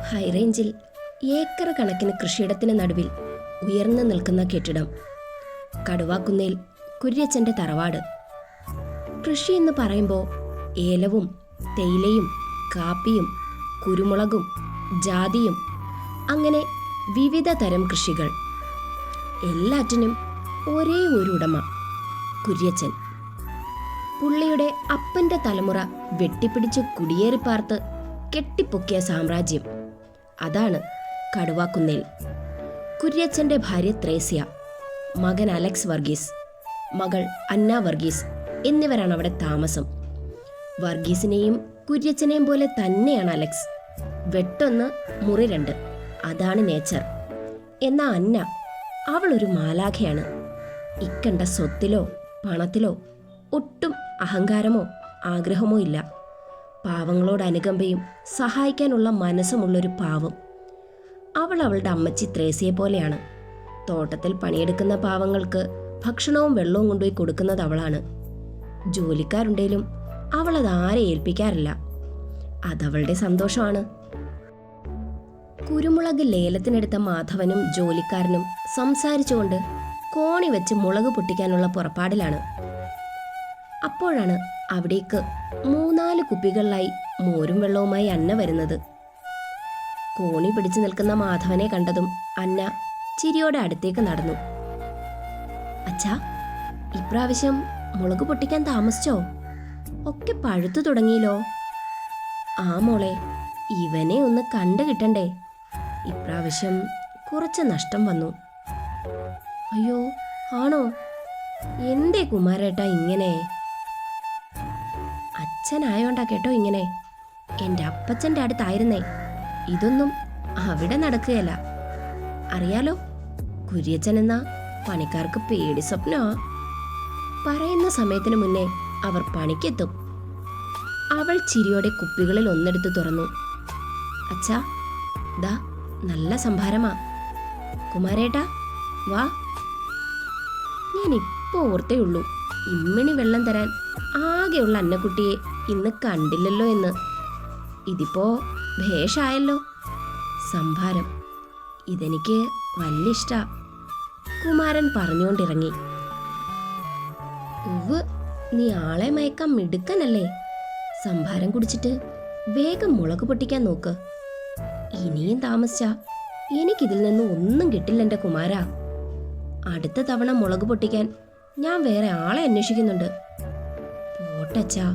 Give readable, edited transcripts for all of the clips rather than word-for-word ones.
ഹൈറേഞ്ചിൽ acre കണക്കിന് കൃഷിയിടത്തിന് നടുവിൽ ഉയർന്നു നിൽക്കുന്ന കെട്ടിടം. കടുവാക്കുന്നേൽ കുര്യച്ചൻ്റെ തറവാട്. കൃഷി എന്ന് പറയുമ്പോൾ ഏലവും തേയിലയും കാപ്പിയും കുരുമുളകും ജാതിയും അങ്ങനെ വിവിധ തരം കൃഷികൾ. എല്ലാറ്റിനും ഒരേ ഒരു ഉടമ, കുര്യച്ചൻ. പുള്ളിയുടെ അപ്പൻ്റെ തലമുറ വെട്ടിപ്പിടിച്ച് കുടിയേറിപ്പാർത്ത് കെട്ടിപ്പൊക്കിയ സാമ്രാജ്യം. അതാണ് കടുവാക്കുന്നേൽ. കുര്യച്ചൻ്റെ ഭാര്യ ത്രേസ്യ, മകൻ അലക്സ് വർഗീസ്, മകൾ അന്ന വർഗീസ് എന്നിവരാണ് അവിടെ താമസം. വർഗീസിനെയും കുര്യച്ചനെയും പോലെ തന്നെയാണ് അലക്സ്. വെട്ടൊന്ന് മുറി രണ്ട്, അതാണ് നേച്ചർ. എന്നാ അന്ന, അവളൊരു മാലാഖയാണ്. ഇക്കണ്ട സ്വത്തിലോ പണത്തിലോ ഒട്ടും അഹങ്കാരമോ ആഗ്രഹമോ ഇല്ല. പാവങ്ങളോട് അനുകമ്പയും സഹായിക്കാനുള്ള മനസ്സുമുള്ളൊരു പാവം. അവൾ അവളുടെ അമ്മച്ചി ത്രേസ്യയെ പോലെയാണ്. തോട്ടത്തിൽ പണിയെടുക്കുന്ന പാവങ്ങൾക്ക് ഭക്ഷണവും വെള്ളവും കൊണ്ടുപോയി കൊടുക്കുന്നത് അവളാണ്. ജോലിക്കാരുണ്ടെങ്കിലും അവൾ അതാരെ ഏൽപ്പിക്കാറില്ല. അതവളുടെ സന്തോഷമാണ്. കുരുമുളക് ലേലത്തിനെടുത്ത മാധവനും ജോലിക്കാരനും സംസാരിച്ചുകൊണ്ട് കോണി വെച്ച് മുളക് പൊട്ടിക്കാനുള്ള പുറപ്പാടിലാണ്. അപ്പോഴാണ് അവിടേക്ക് 3-4 കുപ്പികളിലായി മോരും വെള്ളവുമായി അന്ന വരുന്നത്. കോണി പിടിച്ചു നിൽക്കുന്ന മാധവനെ കണ്ടതും അന്ന ചിരിയോടെ അടുത്തേക്ക് നടന്നു. അച്ഛാ, ഇപ്രാവശ്യം മുളക് പൊട്ടിക്കാൻ താമസിച്ചോ? ഒക്കെ പഴുത്തു തുടങ്ങിയില്ലോ. ആ മോളെ, ഇവനെ ഒന്ന് കണ്ടു കിട്ടണ്ടേ. ഇപ്രാവശ്യം കുറച്ച് നഷ്ടം വന്നു. അയ്യോ, ആണോ? എന്തേ കുമാരേട്ടാ ഇങ്ങനെ? അച്ഛനായോണ്ടാ കേട്ടോ ഇങ്ങനെ. എൻ്റെ അപ്പച്ചൻ്റെ അടുത്തായിരുന്നേ ഇതൊന്നും അവിടെ നടക്കുകയല്ല. അറിയാലോ, കുര്യച്ചൻ എന്നാ പണിക്കാർക്ക് പേടി സ്വപ്നമാ. പറയുന്ന സമയത്തിന് മുന്നേ അവർ പണിക്കെത്തും. അവൾ ചിരിയോടെ കുപ്പികളിൽ ഒന്നെടുത്ത് തുറന്നു. അച്ഛാ, ദാ നല്ല സംഭാരമാ. കുമാരേട്ടാ വാ. ഞാൻ ഇപ്പോൾ ഓർത്തേ ഉള്ളൂ, ഇമ്മിണി വെള്ളം തരാൻ ആകെയുള്ള അന്നക്കുട്ടിയെ ഇന്ന് കണ്ടില്ലല്ലോ എന്ന്. ഇതിപ്പോ ഭേഷായല്ലോ. സംഭാരം ഇതെനിക്ക് വലിയ ഇഷ്ടാ, കുമാരൻ പറഞ്ഞുകൊണ്ടിറങ്ങി. ഉവ്, നീ ആളെ മയക്കാൻ മിടുക്കനല്ലേ. സംഭാരം കുടിച്ചിട്ട് വേഗം മുളക് പൊട്ടിക്കാൻ നോക്ക്. ഇനിയും താമസിച്ചാ എനിക്കിതിൽ നിന്ന് ഒന്നും കിട്ടില്ല എൻ്റെ കുമാരാ. അടുത്ത തവണ മുളക് പൊട്ടിക്കാൻ ഞാൻ വേറെ ആളെ അന്വേഷിക്കുന്നുണ്ട്. പോട്ടച്ചാ,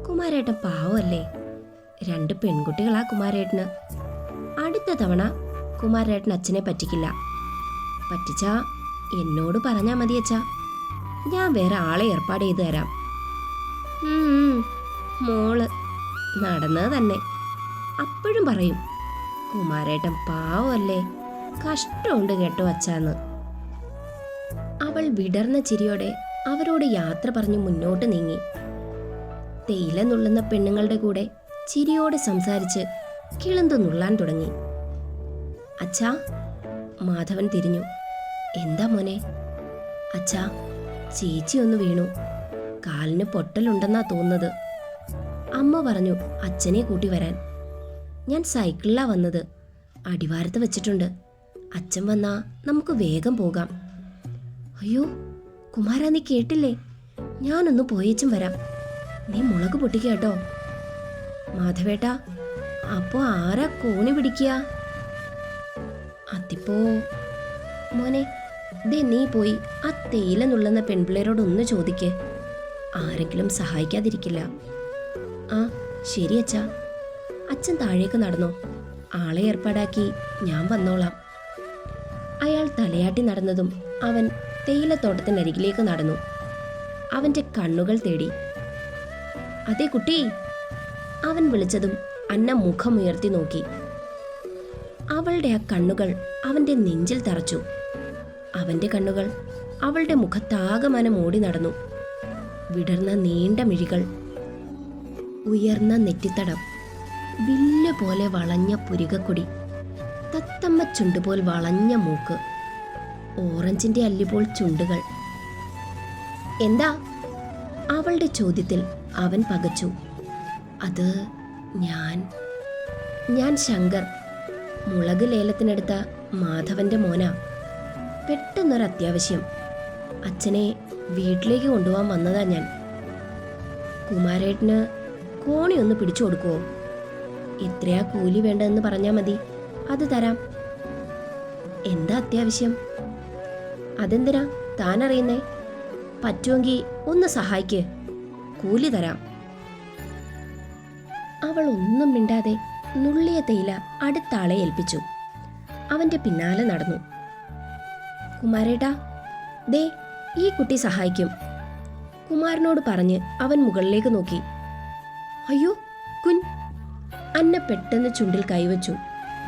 കുമാരേട്ടൻ പാവമല്ലേ. 2 പെൺകുട്ടികളാ കുമാരേട്ടന്. അടുത്ത തവണ കുമാരേട്ടൻ അച്ഛനെ പറ്റിക്കില്ല. പറ്റിച്ചാ എന്നോട് പറഞ്ഞാ മതി അച്ഛാ, ഞാൻ വേറെ ആളെ ഏർപ്പാട് ചെയ്തു തരാം. മോള് നടന്നത് തന്നെ. അപ്പോഴും പറയും, കുമാരേട്ടൻ പാവമല്ലേ, കഷ്ടമുണ്ട് കേട്ടോ അച്ഛാന്ന്. അവൾ വിടർന്ന ചിരിയോടെ അവരോട് യാത്ര പറഞ്ഞു മുന്നോട്ട് നീങ്ങി. തേയില നുള്ളുന്ന പെണ്ണുങ്ങളുടെ കൂടെ ചിരിയോടെ സംസാരിച്ച് കിളന്തു നുള്ളാൻ തുടങ്ങി. അച്ഛാ, മാധവൻ തിരിഞ്ഞു. എന്താ മോനെ? അച്ഛാ, ചേച്ചി ഒന്ന് വീണു, കാലിന് പൊട്ടലുണ്ടെന്നാ തോന്നുന്നത്. അമ്മ പറഞ്ഞു അച്ഛനെ കൂട്ടി വരാൻ. ഞാൻ സൈക്കിളിലാ വന്നത്, അടിവാരത്ത് വെച്ചിട്ടുണ്ട്. അച്ഛൻ വന്നാ നമുക്ക് വേഗം പോകാം. അയ്യോ കുമാരാ, നീ കേട്ടില്ലേ? ഞാനൊന്ന് പോയേച്ചും വരാം. നീ മുളക് പൊട്ടിക്കുക കേട്ടോ. മാധവേട്ടാ, അപ്പോ ആരാ കോണി പിടിക്കുക? അതിപ്പോ മോനെ, ദേ നീ പോയി ആ തേയില നുള്ളുന്ന പെൺപിള്ളേരോടൊന്ന് ചോദിക്ക്. ആരെങ്കിലും സഹായിക്കാതിരിക്കില്ല. ആ ശരി അച്ഛാ. അച്ഛൻ താഴേക്ക് നടന്നോ, ആളെ ഏർപ്പാടാക്കി ഞാൻ വന്നോളാം. അയാൾ തലയാട്ടി നടന്നതും അവൻ തേയിലത്തോട്ടത്തിനരികിലേക്ക് നടന്നു. അവൻ്റെ കണ്ണുകൾ തേടി. അതേ കുട്ടി, അവൻ വിളിച്ചതും അന്ന മുഖമുയർത്തി നോക്കി. അവളുടെ ആ കണ്ണുകൾ അവൻ്റെ നെഞ്ചിൽ തറച്ചു. അവൻ്റെ കണ്ണുകൾ അവളുടെ മുഖത്താകമാനം ഓടി നടന്നു. വിടർന്ന നീണ്ട മിഴികൾ, ഉയർന്ന നെറ്റിത്തടം, വില്ല് പോലെ വളഞ്ഞ പുരികക്കൊടി, തത്തമ്മ ചുണ്ടുപോൽ വളഞ്ഞ മൂക്ക്, ഓറഞ്ചിന്റെ അല്ലിപോൾ ചുണ്ടുകൾ. എന്താ? അവളുടെ ചോദ്യത്തിൽ അവൻ പകച്ചു. അത് ഞാൻ ശങ്കർ, മുളക് ലേലത്തിനെടുത്ത മാധവന്റെ മോനാ. പെട്ടെന്നൊരത്യാവശ്യം. അച്ഛനെ വീട്ടിലേക്ക് കൊണ്ടുപോകാൻ വന്നതാ ഞാൻ. കുമാരേട്ടന് കോണി ഒന്ന് പിടിച്ചു കൊടുക്കുവോ? എത്രയാ കൂലി വേണ്ടതെന്ന് പറഞ്ഞാൽ മതി, അത് തരാം. എന്താ അത്യാവശ്യം? അതെന്തിനാ താനറിയുന്നേ? പറ്റുമെങ്കിൽ ഒന്ന് സഹായിക്ക്, കൂലി തരാം. അവൾ ഒന്നും മിണ്ടാതെ നുള്ളിയ തേയില അടുത്ത ആളെ ഏൽപ്പിച്ചു. അവന്റെ പിന്നാലെ നടന്നു. കുമാരേട്ടാ, ദേ ഈ കുട്ടി സഹായിക്കും. കുമാരനോട് പറഞ്ഞ് അവൻ മുകളിലേക്ക് നോക്കി. അയ്യോ അന്ന പെട്ടെന്ന് ചുണ്ടിൽ കൈവച്ചു.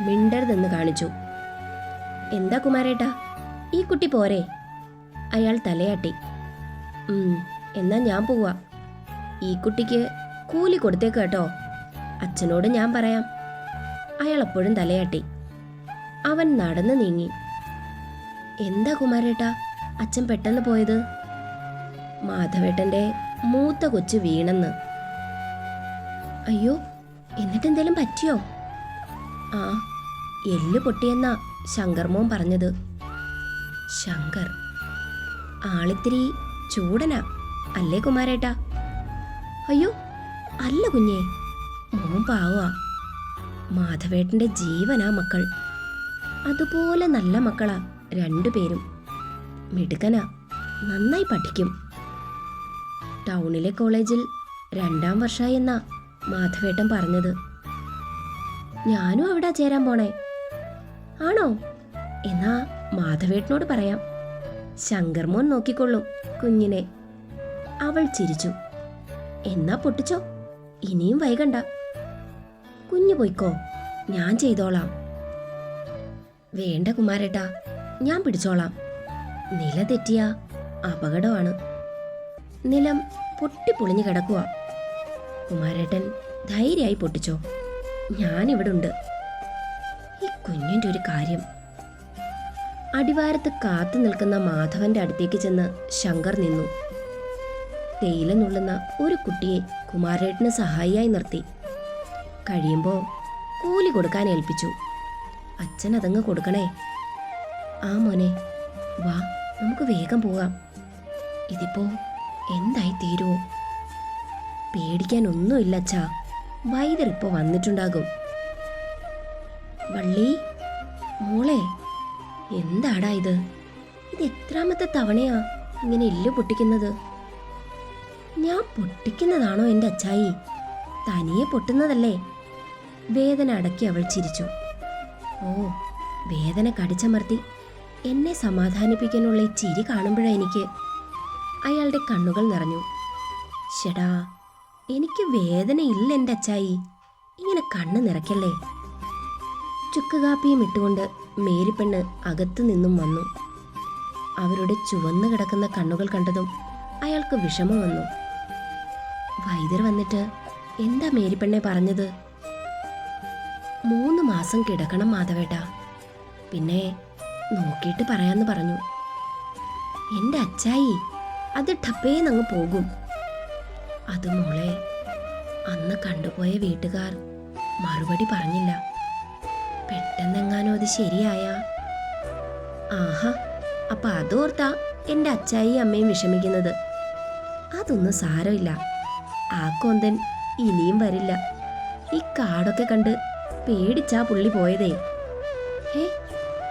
മിണ്ടരുതെന്ന് കാണിച്ചു. എന്താ കുമാരേട്ടാ, ഈ കുട്ടി പോരെ? അയാൾ തലയാട്ടി. എന്നാ ഞാൻ പോവാ. ഈ കുട്ടിക്ക് കൂലി കൊടുത്തേക്ക് കേട്ടോ, അച്ഛനോട് ഞാൻ പറയാം. അയാൾ അപ്പോഴും തലയാട്ടി. അവൻ നടന്നു നീങ്ങി. എന്താ കുമാരേട്ടാ അച്ഛൻ പെട്ടെന്ന് പോയത്? മാധവേട്ടന്റെ മൂത്ത കൊച്ചു വീണെന്ന്. അയ്യോ, എന്നിട്ടെന്തേലും പറ്റിയോ? ആ, എല്ല് പൊട്ടിയെന്നാ ശങ്കർ മോൻ പറഞ്ഞത്. ശങ്കർ ആളിത്തിരി ചൂടനാ അല്ലേ കുമാരേട്ടാ? അയ്യോ അല്ല കുഞ്ഞേ, മോൻ പാവാ. മാധവേട്ടന്റെ ജീവനാ മക്കൾ. അതുപോലെ നല്ല മക്കളാ രണ്ടുപേരും. മിടുക്കനാ, നന്നായി പഠിക്കും. ടൗണിലെ കോളേജിൽ 2ാം വർഷമായി എന്നാ മാധവേട്ടൻ പറഞ്ഞത്. ഞാനും അവിടെ ചേരാൻ പോണേ. ആണോ? എന്നാ മാധവേട്ടനോട് പറയാം. ശങ്കർ മോൻ നോക്കിക്കൊള്ളും കുഞ്ഞിനെ. അവൾ ചിരിച്ചു. എന്നാ പൊട്ടിച്ചോ, ഇനിയും വൈകണ്ട. കുഞ്ഞു പോയിക്കോ, ഞാൻ ചെയ്തോളാം. വേണ്ട കുമാരേട്ടാ, ഞാൻ പിടിച്ചോളാം. നില തെറ്റിയ അപകടമാണ്. നിലം പൊട്ടിപ്പൊളിഞ്ഞു കിടക്കുക. കുമാരേട്ടൻ ധൈര്യമായി പൊട്ടിച്ചോ, ഞാനിവിടുണ്ട്. ഈ കുഞ്ഞിൻ്റെ ഒരു കാര്യം. അടിവാരത്ത് കാത്തു നിൽക്കുന്ന മാധവന്റെ അടുത്തേക്ക് ചെന്ന് ശങ്കർ നിന്നു. തേയില നുള്ളുന്ന ഒരു കുട്ടിയെ കുമാരേട്ടന് സഹായിയായി നിർത്തി. കഴിയുമ്പോൾ കൂലി കൊടുക്കാൻ ഏൽപ്പിച്ചു. അച്ഛൻ അതങ്ങ് കൊടുക്കണേ. ആ മോനെ, വാ നമുക്ക് വേഗം പോകാം. ഇതിപ്പോ എന്തായി തീരുവോ? പേടിക്കാനൊന്നുമില്ല അച്ഛാ, വൈദ്യർ ഇപ്പോ വന്നിട്ടുണ്ടാകും. വള്ളി മോളെ, എന്താടാ ഇത്? എത്രാമത്തെ തവണയാ ഇങ്ങനെ എല്ല് പൊട്ടിക്കുന്നത്? ഞാൻ പൊട്ടിക്കുന്നതാണോ എൻ്റെ അച്ചായി? തനിയെ പൊട്ടുന്നതല്ലേ. വേദന അടക്കി അവൾ ചിരിച്ചു. ഓ, വേദന കടിച്ചമർത്തി എന്നെ സമാധാനിപ്പിക്കാനുള്ള ഈ ചിരി കാണുമ്പോഴാ എനിക്ക്. അയാളുടെ കണ്ണുകൾ നിറഞ്ഞു. ഷെടാ, എനിക്ക് വേദനയില്ല എൻ്റെ അച്ചായി, ഇങ്ങനെ കണ്ണ് നിറയ്ക്കല്ലേ. ചുക്കുകാപ്പിയും ഇട്ടുകൊണ്ട് മേരിപ്പെണ്ണ് അകത്തു നിന്നും വന്നു. അവരുടെ ചുവന്നു കിടക്കുന്ന കണ്ണുകൾ കണ്ടതും അയാൾക്ക് വിഷമം വന്നു. വൈദ്യർ വന്നിട്ട് എന്താ മേരിപ്പെണ്ണെ പറഞ്ഞത്? 3 മാസം കിടക്കണം മാധവേട്ടാ, പിന്നെ നോക്കിയിട്ട് പറയാന്ന് പറഞ്ഞു. എൻ്റെ അച്ചായി, അത് ടപ്പേന്നങ്ങ് പോകും. അത് മോളെ, അന്ന് കണ്ടുപോയ വീട്ടുകാർ മറുപടി പറഞ്ഞില്ല. പെട്ടെന്നെങ്ങാനോ അത് ശരിയായ. ആഹാ, അപ്പൊ അതോർത്താ എൻ്റെ അച്ചായി അമ്മയും വിഷമിക്കുന്നത്. അതൊന്നും സാരമില്ല, ആ കൊന്തൻ ഇനിയും വരില്ല. ഈ കാടൊക്കെ കണ്ട് പേടിച്ചാ പുള്ളി പോയതേ.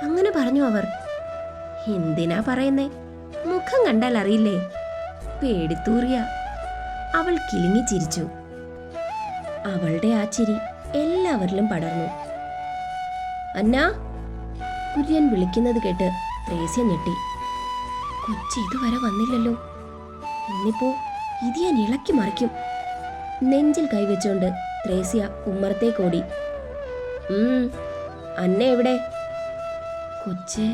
അങ്ങനെ പറഞ്ഞു അവർ. എന്തിനാ പറയുന്നേ? മുഖം കണ്ടാൽ അറിയില്ലേ, പേടിത്തൂറിയ. അവൾ കിലുങ്ങി ചിരിച്ചു. അവളുടെ ആ ചിരി എല്ലാവരിലും പടർന്നു. അന്നാ, കുര്യൻ വിളിക്കുന്നത് കേട്ട് ത്രേസ്യ ഞെട്ടി. കൊച്ചി ഇതുവരെ വന്നില്ലല്ലോ. ഇന്നിപ്പോ ഇത് ഞാൻ ഇളക്കി മറിക്കും. നെഞ്ചിൽ കൈവച്ചുകൊണ്ട് ത്രേസ്യ ഉമ്മറത്തേക്കോടി. അന്ന എവിടെ? കൊച്ച്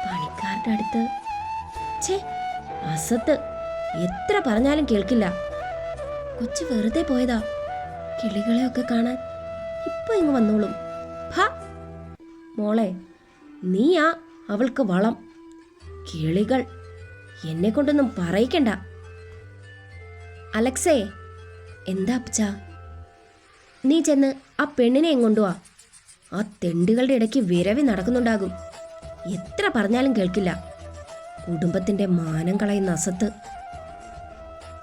പണിക്കാരുടെ അടുത്ത്. ഛേ, അസത്ത്, എത്ര പറഞ്ഞാലും കേൾക്കില്ല. കൊച്ച് വെറുതെ പോയതാ, കിളികളെയൊക്കെ കാണാൻ. ഇപ്പൊ ഇങ്ങ് വന്നോളും. ഭാ മോളെ, നീയാ അവൾക്ക് വളം. കിളികൾ എന്നെ കൊണ്ടൊന്നും പറയിക്കണ്ട. അലക്സേ, എന്താ അപ്പച്ചാ? നീ ചെന്ന് ആ പെണ്ണിനെ കൊണ്ടുവാ. ആ തെണ്ടുകളുടെ ഇടയ്ക്ക് വിരവി നടക്കുന്നുണ്ടാകും. എത്ര പറഞ്ഞാലും കേൾക്കില്ല. കുടുംബത്തിന്റെ മാനം കളയുന്ന അസത്ത്.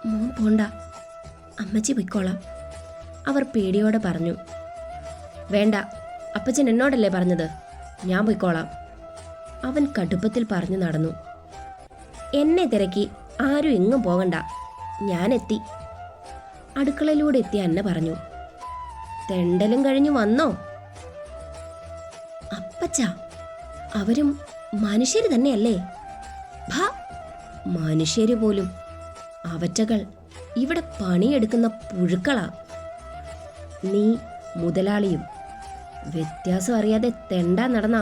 മോൻ പോണ്ട, അമ്മച്ചി പൊയ്ക്കോളാം, അവർ പേടിയോടെ പറഞ്ഞു. വേണ്ട, അപ്പച്ചൻ എന്നോടല്ലേ പറഞ്ഞത്, ഞാൻ പൊയ്ക്കോളാം, അവൻ കടുപ്പത്തിൽ പറഞ്ഞു നടന്നു. എന്നെ തിരക്കി ആരും എങ്ങും പോകണ്ട, ഞാനെത്തി. അടുക്കളയിലൂടെ എത്തി അന്ന പറഞ്ഞു. തെണ്ടലും കഴിഞ്ഞു വന്നോ? അപ്പച്ച, അവരും മനുഷ്യര് തന്നെയല്ലേ? ഭാ, മനുഷ്യര് പോലും. അവറ്റകൾ ഇവിടെ പണിയെടുക്കുന്ന പുഴുക്കളാ. നീ മുതലാളിയും. വ്യത്യാസം അറിയാതെ തെണ്ടാ നടന്ന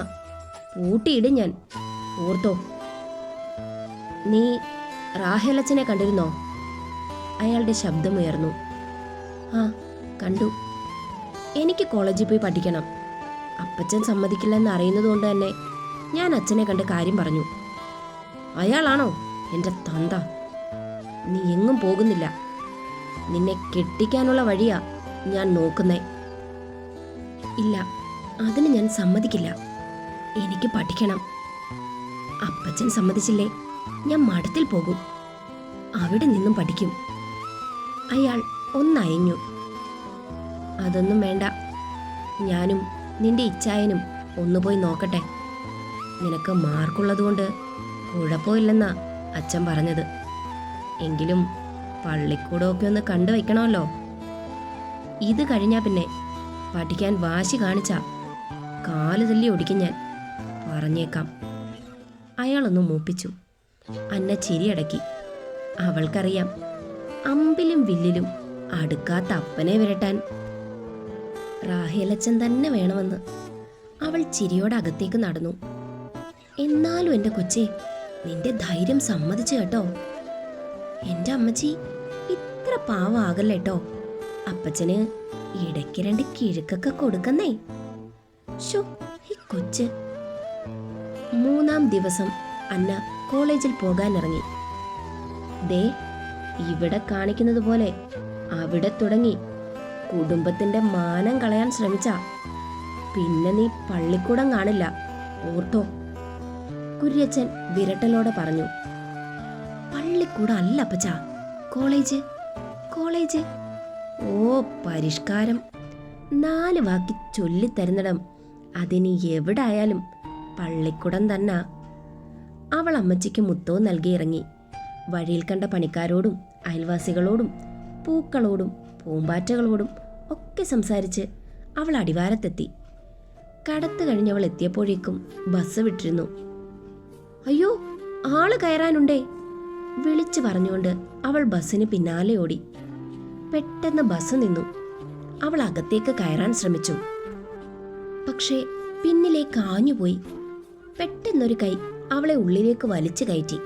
പൂട്ടിയിടും ഞാൻ, ഓർത്തോ. നീ റാഹേലച്ചനെ കണ്ടിരുന്നോ? അയാളുടെ ശബ്ദമുയർന്നു. ആ, കണ്ടു. എനിക്ക് കോളേജിൽ പോയി പഠിക്കണം. അപ്പച്ചൻ സമ്മതിക്കില്ലെന്ന് അറിയുന്നതുകൊണ്ട് തന്നെ ഞാൻ അച്ഛനെ കണ്ട് കാര്യം പറഞ്ഞു. അയാളാണോ എൻ്റെ തന്ത? നീ എങ്ങും പോകുന്നില്ല. നിന്നെ കെട്ടിക്കാനുള്ള വഴിയാ ഞാൻ നോക്കുന്നേ. ഇല്ല, അതിന് ഞാൻ സമ്മതിക്കില്ല. എനിക്ക് പഠിക്കണം. അപ്പച്ചൻ സമ്മതിച്ചില്ലേ ഞാൻ മഠത്തിൽ പോകും. അവിടെ നിന്നും പഠിക്കും. അയാൾ ഒന്നയഞ്ഞു. അതൊന്നും വേണ്ട. ഞാനും നിന്റെ ഇച്ഛായനും ഒന്നുപോയി നോക്കട്ടെ. നിനക്ക് മാർക്കുള്ളതുകൊണ്ട് കുഴപ്പമില്ലെന്നാ അച്ഛൻ പറഞ്ഞത്. എങ്കിലും പള്ളിക്കൂടമൊക്കെ ഒന്ന് കണ്ടു വയ്ക്കണമല്ലോ. ഇത് കഴിഞ്ഞാ പിന്നെ പഠിക്കാൻ വാശി കാണിച്ചാ കാല് തല്ലി ഒടിക്കും ഞാൻ, പറഞ്ഞേക്കാം. അയാളൊന്ന് മൂപ്പിച്ചു. അന്ന ചിരിയടക്കി. അവൾക്കറിയാം, അമ്പിലും വില്ലിലും അടുക്കാത്ത അപ്പനെ വിരട്ടാൻ റാഹേലച്ചൻ തന്നെ വേണമെന്ന്. അവൾ ചിരിയോടെ അകത്തേക്ക് നടന്നു. എന്നാലും എൻ്റെ കൊച്ചേ, നിന്റെ ധൈര്യം സമ്മതിച്ചു കേട്ടോ. എൻ്റെ അമ്മച്ചി ഇത്ര പാവമാകല്ലേ കേട്ടോ. അപ്പച്ചന് ഇടയ്ക്ക് രണ്ട് കിഴുക്കൊക്കെ കൊടുക്കുന്നേ. ഷോ, ഈ കൊച്ച്. 3-ാം ദിവസം അന്ന കോളേജിൽ പോകാനിറങ്ങി. ദേ, ഇവിടെ കാണിക്കുന്നത് പോലെ അവിടെ തുടങ്ങി കുടുംബത്തിന്റെ മാനം കളയാൻ ശ്രമിച്ചാ പിന്നെ നീ പള്ളിക്കൂടം കാണില്ല, ഓർത്തോ. കുര്യച്ചൻ വിരട്ടലോടെ പറഞ്ഞു. പള്ളിക്കൂടം അല്ല അപ്പച്ച, കോളേജ്. കോളേജ്. ഓ, പരിഷ്കാരം. 4 വാക്കി ചൊല്ലിത്തരുന്നിടം അതിനി എവിടെ ആയാലും പള്ളിക്കൂടം തന്നെ. അവൾ അമ്മച്ചിക്ക് മുത്തവും നൽകി ഇറങ്ങി. വഴിയിൽ കണ്ട പണിക്കാരോടും അയൽവാസികളോടും പൂക്കളോടും പൂമ്പാറ്റകളോടും ഒക്കെ സംസാരിച്ച് അവൾ അടിവാരത്തെത്തി. കടത്ത് കഴിഞ്ഞവൾ എത്തിയപ്പോഴേക്കും ബസ് വിട്ടിരുന്നു. അയ്യോ, ആള് കയറാനുണ്ടേ, വിളിച്ചു പറഞ്ഞുകൊണ്ട് അവൾ ബസ്സിന് പിന്നാലെ ഓടി. പെട്ടെന്ന് ബസ് നിന്നു. അവൾ അകത്തേക്ക് കയറാൻ ശ്രമിച്ചു. പക്ഷേ പിന്നിലേക്ക് ആഞ്ഞുപോയി. പെട്ടെന്നൊരു കൈ അവളെ ഉള്ളിലേക്ക് വലിച്ചു കയറ്റി.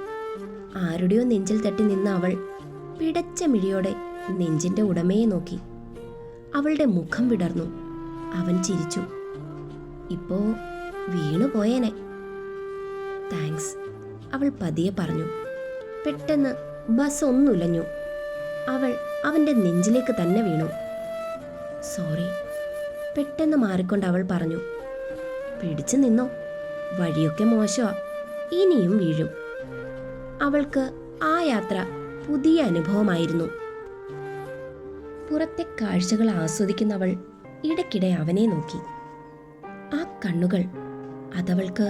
ആരുടെയോ നെഞ്ചിൽ തട്ടി നിന്ന അവൾ പിടച്ച മിഴിയോടെ നെഞ്ചിന്റെ ഉടമയെ നോക്കി. അവളുടെ മുഖം വിടർന്നു. അവൻ ചിരിച്ചു. ഇപ്പോ വീണു പോയേനെ. താങ്ക്സ്, അവൾ പതിയെ പറഞ്ഞു. പെട്ടെന്ന് ബസ് ഒന്നുലഞ്ഞു. അവൾ അവന്റെ നെഞ്ചിലേക്ക് തന്നെ വീണു. സോറി, പെട്ടെന്ന് മാറിക്കൊണ്ട് അവൾ പറഞ്ഞു. പിടിച്ചു നിന്നോ, വഴിയൊക്കെ മോശമാ, ഇനിയും വീഴും. അവൾക്ക് ആ യാത്ര പുതിയ അനുഭവമായിരുന്നു. പുറത്തെ കാഴ്ചകൾ ആസ്വദിക്കുന്നവൾ ഇടയ്ക്കിടെ അവനെ നോക്കി. ആ കണ്ണുകൾ, അതവൾക്ക്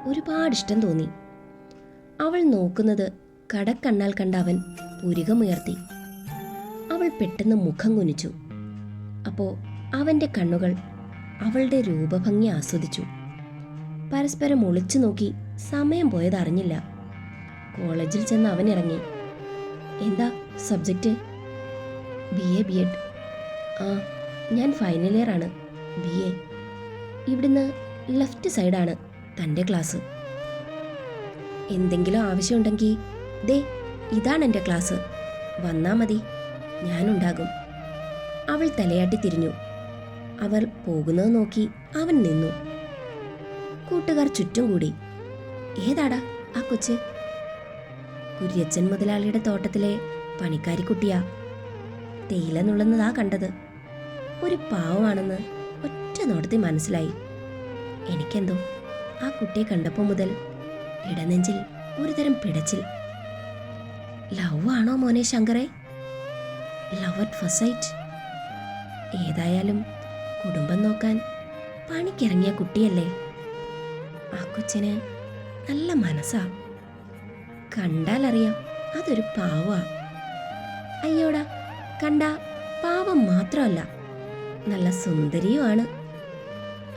ഒരുപാടിഷ്ടം തോന്നി. അവൾ നോക്കുന്നത് കടക്കണ്ണാൽ കണ്ട അവൻ പുരികമുയർത്തി. അവൾ പെട്ടെന്ന് മുഖം കുനിച്ചു. അപ്പോ അവന്റെ കണ്ണുകൾ അവളുടെ രൂപഭംഗി ആസ്വദിച്ചു. പരസ്പരം ഒളിച്ചു നോക്കി സമയം പോയതറിഞ്ഞില്ല. കോളേജിൽ ചെന്ന് അവൻ ഇറങ്ങി. എന്താ സബ്ജക്റ്റ്? BA B.Ed. ആ, ഞാൻ ഫൈനൽ ഇയർ ആണ്, BA. ഇവിടുന്ന് ലെഫ്റ്റ് സൈഡാണ് തൻ്റെ ക്ലാസ്. എന്തെങ്കിലും ആവശ്യമുണ്ടെങ്കിൽ ദേ ഇതാണ് എൻ്റെ ക്ലാസ്, വന്നാ മതി, ഞാനുണ്ടാകും. അവൾ തലയാട്ടി തിരിഞ്ഞു. അവർ പോകുന്നത് നോക്കി അവൻ നിന്നു. കൂട്ടുകാർ ചുറ്റും കൂടി. ഏതാടാ ആ കൊച്ച്? കുര്യച്ചൻ മുതലാളിയുടെ തോട്ടത്തിലെ പണിക്കാരിക്കുട്ടിയാ. തേയില നുള്ളുന്നതാ കണ്ടത്. ഒരു പാവമാണെന്ന് ഒറ്റ നോട്ടത്തിൽ മനസ്സിലായി. എനിക്കെന്തോ ആ കുട്ടിയെ കണ്ടപ്പോൾ മുതൽ ഇടനെഞ്ചിൽ ഒരുതരം പിടച്ചിൽ. ലവ് ആണോ മോനെ ശങ്കറെ? Love at first sight? ഏതായാലും കുടുംബം നോക്കാൻ പണിക്കിറങ്ങിയ കുട്ടിയല്ലേ. ആ കൊച്ചിന് നല്ല മനസ്സാ. കണ്ടാലറിയാം അതൊരു പാവാ. അയ്യോടാ, കണ്ടാ പാവം മാത്രമല്ല, നല്ല സുന്ദരിയുമാണ്.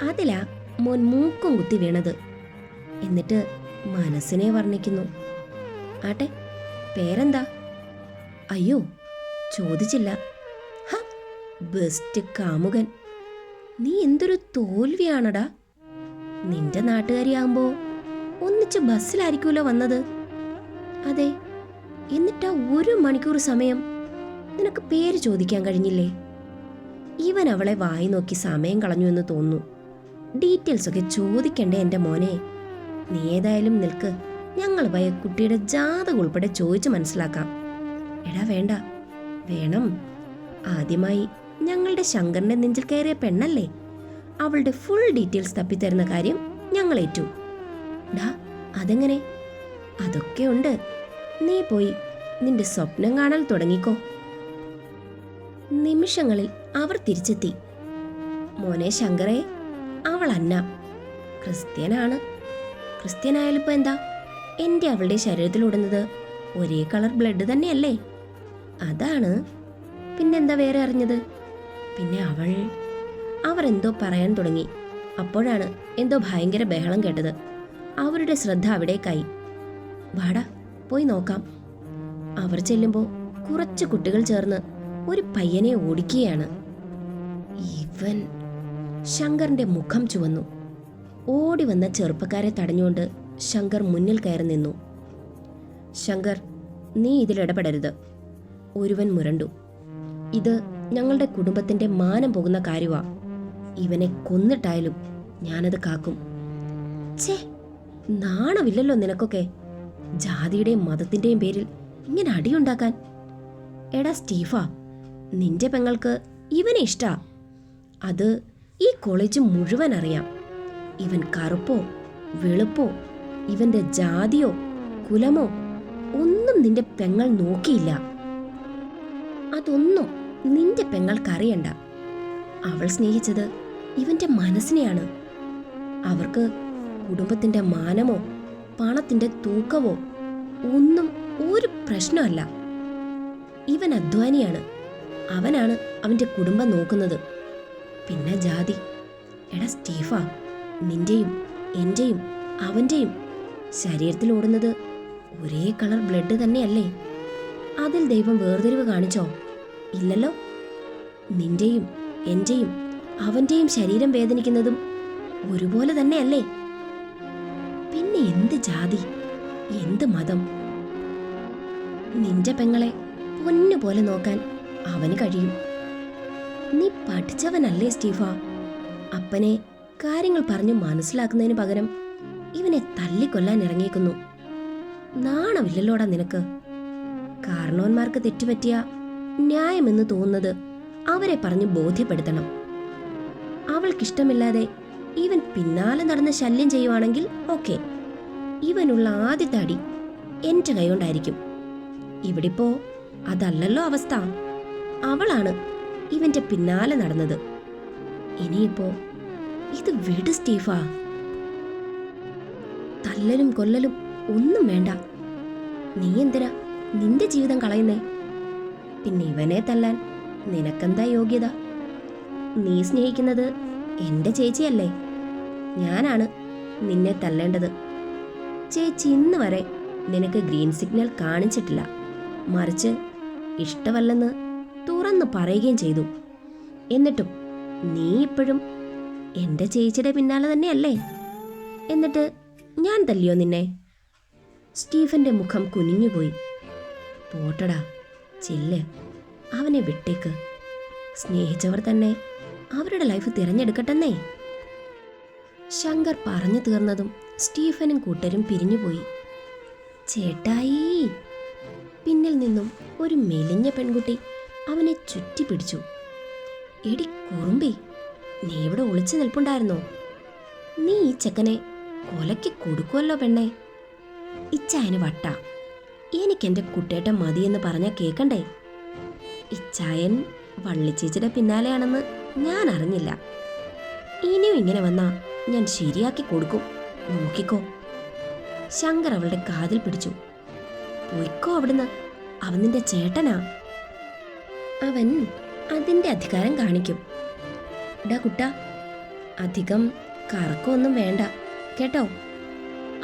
അതിലാ മോൻ മൂക്കും കുത്തി വീണത്. എന്നിട്ട് മനസ്സിനെ വർണ്ണിക്കുന്നു. ആട്ടെ, പേരെന്താ? അയ്യോ, ചോദിച്ചില്ല. ഹ, ബെസ്റ്റ് കാമുകൻ. നീ എന്തൊരു തോൽവിയാണടാ. നിന്റെ നാട്ടുകാരിയാകുമ്പോ ഒന്നിച്ച് ബസ്സിലായിരിക്കുമല്ലോ വന്നത്. അതെ, എന്നിട്ടാ 1 മണിക്കൂർ സമയം നിനക്ക് പേര് ചോദിക്കാൻ കഴിഞ്ഞില്ലേ? ഇവൻ അവളെ വായി നോക്കി സമയം കളഞ്ഞു എന്ന് തോന്നുന്നു. ഡീറ്റെയിൽസ് ഒക്കെ ചോദിക്കണ്ടേ എൻ്റെ മോനെ? നീ ഏതായാലും നിൽക്ക്, ഞങ്ങൾ പോയ കുട്ടിയുടെ ജാതകം ഉൾപ്പെടെ ചോദിച്ച് മനസ്സിലാക്കാം. എടാ വേണ്ട, വേണം. ആദ്യമായി ഞങ്ങളുടെ ശങ്കറിന്റെ നെഞ്ചിൽ കയറിയ പെണ്ണല്ലേ, അവളുടെ ഫുൾ ഡീറ്റെയിൽസ് തപ്പിത്തരുന്ന കാര്യം ഞങ്ങൾ ഏറ്റു. ഡാ, അതെങ്ങനെ? അതൊക്കെ ഉണ്ട്. നീ പോയി നിന്റെ സ്വപ്നം കാണാൻ തുടങ്ങിക്കോ. നിമിഷങ്ങളിൽ അവർ തിരിച്ചെത്തി. മോനെ ശങ്കറെ, അവൾ അന്ന. ക്രിസ്ത്യനാണ്. ക്രിസ്ത്യനായാലിപ്പോ എന്താ? എൻ്റെ അവളുടെ ശരീരത്തിലോടുന്നത് ഒരേ കളർ ബ്ലഡ് തന്നെയല്ലേ? അതാണ്. പിന്നെന്താ വേറെ അറിഞ്ഞത്? പിന്നെ അവർ എന്തോ പറയാൻ തുടങ്ങി. അപ്പോഴാണ് എന്തോ ഭയങ്കര ബഹളം കേട്ടത്. അവരുടെ ശ്രദ്ധ അവിടേക്കായി. വാടാ, പോയി നോക്കാം. അവർ ചെല്ലുമ്പോൾ കുറച്ച് കുട്ടികൾ ചേർന്ന് ഒരു പയ്യനെ ഓടിക്കുകയാണ്. ഇവൻ... ശങ്കറിന്റെ മുഖം ചുവന്നു. ഓടി വന്ന ചെറുപ്പക്കാരെ തടഞ്ഞുകൊണ്ട് ശങ്കർ മുന്നിൽ കയറി നിന്നു. ശങ്കർ, നീ ഇതിലിടപെടരുത്. ഒരുവൻ മുരണ്ടു. ഇത് ഞങ്ങളുടെ കുടുംബത്തിന്റെ മാനം പോകുന്ന കാര്യമാ. ഇവനെ കൊന്നിട്ടായാലും ഞാനത് കാക്കും. ഛേ, നാണമില്ലല്ലോ നിനക്കൊക്കെ, ജാതിയുടെയും മതത്തിന്റെയും പേരിൽ ഇങ്ങനെ അടിയുണ്ടാക്കാൻ. എടാ സ്റ്റീഫ, നിന്റെ പെങ്ങൾക്ക് ഇവനെ ഇഷ്ടാ. അത് ഈ കോളേജ് മുഴുവൻ അറിയാം. ഇവൻ കറുപ്പോ വെളുപ്പോ ഇവന്റെ ജാതിയോ കുലമോ ഒന്നും നിന്റെ പെങ്ങൾ നോക്കിയില്ല. അതൊന്നും നിന്റെ പെങ്ങൾക്കറിയണ്ട. അവൾ സ്നേഹിച്ചത് ഇവന്റെ മനസ്സിനെയാണ്. അവർക്ക് കുടുംബത്തിന്റെ മാനമോ പണത്തിന്റെ തൂക്കവോ ഒന്നും ഒരു പ്രശ്നമല്ല. ഇവൻ അധ്വാനിയാണ്. അവനാണ് അവന്റെ കുടുംബം നോക്കുന്നത്. പിന്നെ ജാതി. എടാ സ്റ്റീഫ, നിന്റെയും എന്റെയും അവന്റെയും ശരീരത്തിൽ ഓടുന്നത് ഒരേ കളർ ബ്ലഡ് തന്നെയല്ലേ? അതിൽ ദൈവം വേർതിരിവ് കാണിച്ചോ? ഇല്ലല്ലോ. നിന്റെയും എന്റെയും അവന്റെയും ശരീരം വേദനിക്കുന്നതും ഒരുപോലെ തന്നെയല്ലേ? പിന്നെ എന്ത് ജാതി, എന്ത് മതം? നിന്റെ പെങ്ങളെ പൊന്നുപോലെ നോക്കാൻ അവന് കഴിയും. നീ പഠിച്ചവനല്ലേ സ്റ്റീഫ? അപ്പനെ കാര്യങ്ങൾ പറഞ്ഞു മനസ്സിലാക്കുന്നതിന് പകരം ഇവനെ തല്ലിക്കൊല്ലാൻ ഇറങ്ങിയേക്കുന്നു. നാണമില്ലല്ലോടാ നിനക്ക്? കാരണവന്മാർക്ക് തെറ്റുപറ്റിയ ന്യായമെന്ന് തോന്നുന്നത് അവരെ പറഞ്ഞ് ബോധ്യപ്പെടുത്തണം. അവൾക്കിഷ്ടമില്ലാതെ ഇവൻ പിന്നാലെ നടന്ന് ശല്യം ചെയ്യുവാണെങ്കിൽ ഓക്കെ, ഇവനുള്ള ആദ്യത്തെ അടി എന്റെ കൈകൊണ്ടായിരിക്കും. ഇവിടിപ്പോ അതല്ലല്ലോ അവസ്ഥ. അവളാണ് ഇവന്റെ പിന്നാലെ നടന്നത്. ഇനിയിപ്പോ ഇത് വിട് സ്റ്റീഫ. തല്ലലും കൊല്ലലും ഒന്നും വേണ്ട. നീ എന്തിനാ നിന്റെ ജീവിതം കളയുന്നേ? പിന്നെ ഇവനെ തല്ലാൻ നിനക്കെന്താ യോഗ്യത? നീ സ്നേഹിക്കുന്നത് എന്റെ ചേച്ചിയല്ലേ. ഞാനാണ് നിന്നെ തല്ലേണ്ടത്. ചേച്ചി ഇന്ന് വരെ നിനക്ക് ഗ്രീൻ സിഗ്നൽ കാണിച്ചിട്ടില്ല. മറിച്ച് ഇഷ്ടമല്ലെന്ന് തുറന്നു പറയുകയും ചെയ്തു. എന്നിട്ടും നീ ഇപ്പോഴും എന്റെ ചേച്ചിയുടെ പിന്നാലെ തന്നെയല്ലേ? എന്നിട്ട് ഞാൻ തല്ലിയോ നിന്നെ? സ്റ്റീഫന്റെ മുഖം കുനിഞ്ഞുപോയി. പോട്ടടാ, ചില്ല്. അവനെ വിട്ടേക്ക്. സ്നേഹിച്ചവർ തന്നെ അവരുടെ ലൈഫ് തിരഞ്ഞെടുക്കട്ടെന്നേ. ശങ്കർ പറഞ്ഞു തീർന്നതും സ്റ്റീഫനും കൂട്ടരും പിരിഞ്ഞുപോയി. ചേട്ടായി! പിന്നിൽ നിന്നും ഒരു മെലിഞ്ഞ പെൺകുട്ടി അവനെ ചുറ്റിപ്പിടിച്ചു. എടി കുറുമ്പി, നീ ഇവിടെ ഒളിച്ചു നിൽപ്പുണ്ടായിരുന്നോ? നീ ഈ ചെക്കനെ കൊലയ്ക്ക് കൊടുക്കുമല്ലോ പെണ്ണെ. ഇച്ചായന് വട്ട. എനിക്കെന്റെ കുട്ടേട്ടൻ മതിയെന്ന് പറഞ്ഞാൽ കേക്കണ്ടേ? ഇച്ചായൻ വള്ളിച്ചേച്ചിയുടെ പിന്നാലെയാണെന്ന് ഞാൻ അറിഞ്ഞില്ല. ഇനിയും ഇങ്ങനെ വന്നാ ഞാൻ ശരിയാക്കി കൊടുക്കും, നോക്കിക്കോ. ശങ്കർ അവളുടെ കാതിൽ പിടിച്ചു. പോയിക്കോ അവിടുന്ന്, അവൻ നിന്റെ ചേട്ടനാ. അവൻ അതിന്റെ അധികാരം കാണിക്കും. ഡാ കുട്ട, അധികം കറക്കമൊന്നും വേണ്ട കേട്ടോ.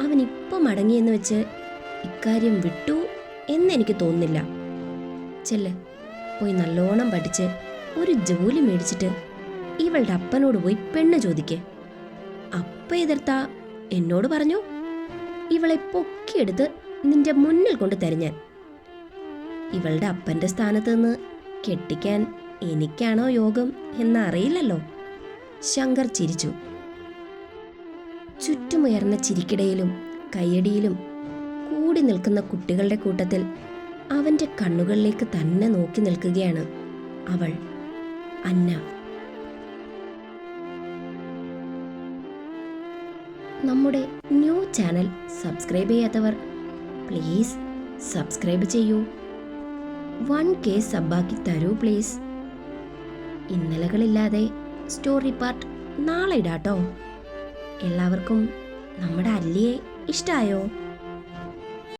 അവൻ ഇപ്പൊ മടങ്ങിയെന്ന് വെച്ച് ഇക്കാര്യം വിട്ടു എന്നെനിക്ക് തോന്നുന്നില്ല. ചെല്ല്, പോയി നല്ലോണം പഠിച്ച് ഒരു ജോലി മേടിച്ചിട്ട് ഇവളുടെ അപ്പനോട് പോയി പെണ്ണ് ചോദിക്കേ. അപ്പ എതിർത്താ എന്നോട് പറഞ്ഞു, ഇവളെ പൊക്കിയെടുത്ത് നിന്റെ മുന്നിൽ കൊണ്ട് തരഞ്ഞാൻ. ഇവളുടെ അപ്പന്റെ സ്ഥാനത്ത് നിന്ന് കെട്ടിക്കാൻ എനിക്കാണോ യോഗം എന്നറിയില്ലല്ലോ. ശങ്കർ ചിരിച്ചു. ചുറ്റുമുയർന്ന ചിരിക്കിടയിലും കയ്യടിയിലും കൂടി നിൽക്കുന്ന കുട്ടികളുടെ കൂട്ടത്തിൽ അവന്റെ കണ്ണുകളിലേക്ക് തന്നെ നോക്കി നിൽക്കുകയാണ് അവൾ, അന്ന. നമ്മുടെ ന്യൂ ചാനൽ സബ്സ്ക്രൈബ് ചെയ്യാത്തവർ പ്ലീസ് സബ്സ്ക്രൈബ് ചെയ്യൂ. 1K സബ്ബാക്കി തരൂ പ്ലീസ്. ഇന്നലകളില്ലാതെ സ്റ്റോറി പാർട്ട് നാളെ ഇടാട്ടോ. എല്ലാവർക്കും നമ്മുടെ അല്ലിയെ ഇഷ്ടായോ?